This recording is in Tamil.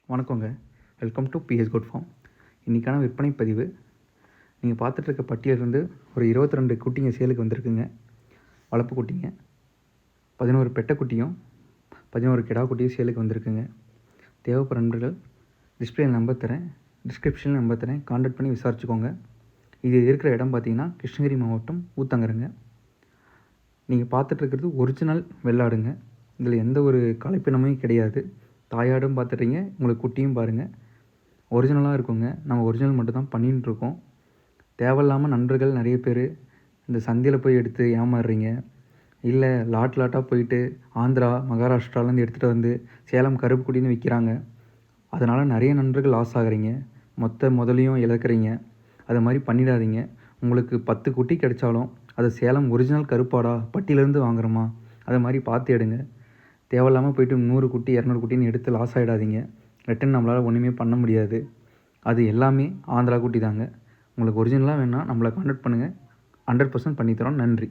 வணக்கங்க. Welcome to BS good farm. இன்றைக்கான விற்பனை பதிவு. நீங்கள் பார்த்துட்ருக்க பட்டியலிருந்து ஒரு 22 குட்டிங்க சேலுக்கு வந்திருக்குங்க. வளர்ப்பு குட்டிங்க. 11 பெட்டைக்குட்டியும் 11 கிடா குட்டியும் சேலுக்கு வந்திருக்குங்க. தேவைப்படுற நண்பர்கள் டிஸ்பிளே நம்பர் தரேன், டிஸ்கிரிப்ஷனில் நம்பர் தரேன், கான்டாக்ட் பண்ணி விசாரிச்சுக்கோங்க. இது இருக்கிற இடம் பார்த்திங்கன்னா கிருஷ்ணகிரி மாவட்டம் ஊத்தங்கரைங்க. நீங்கள் பார்த்துட்ருக்கிறது ஒரிஜினல் வெள்ளாடுங்க. இதில் எந்த ஒரு கலப்பினமும் கிடையாது. தாயாடும் பார்த்துட்டீங்க, உங்களுக்கு குட்டியும் பாருங்கள், ஒரிஜினலாக இருக்குங்க. நம்ம ஒரிஜினல் மட்டும் தான் பண்ணிகிட்ருக்கோம். தேவையில்லாமல் நண்பர்கள் நிறைய பேர் இந்த சந்தையில் போய் எடுத்து ஏமாறுறீங்க, இல்லை லாட்டாக போயிட்டு ஆந்திரா மகாராஷ்டிராலேருந்து எடுத்துகிட்டு வந்து சேலம் கருப்பு குட்டின்னு விற்கிறாங்க. அதனால் நிறைய நண்பர்கள் லாஸ் ஆகுறீங்க, மொத்த முதலையும் இழக்கிறீங்க. அது மாதிரி பண்ணிடாதீங்க. உங்களுக்கு 10 குட்டி கிடைச்சாலும் அது சேலம் ஒரிஜினல் கருப்பாடா பட்டியிலேருந்து வாங்குகிறோமா அதை மாதிரி பார்த்து எடுங்க. தேவையில்லாமல் போய்ட்டு 100 குட்டி 200 குட்டின்னு எடுத்து லாஸ் ஆகிடாதீங்க. ரிட்டன் நம்மளால் ஒன்றுமே பண்ண முடியாது. அது எல்லாமே ஆந்திரா குட்டி தாங்க. உங்களுக்கு ஒரிஜினலாக வேணால் நம்மளை கான்டாக்ட் பண்ணுங்கள். 100% பண்ணித்தரோம். நன்றி.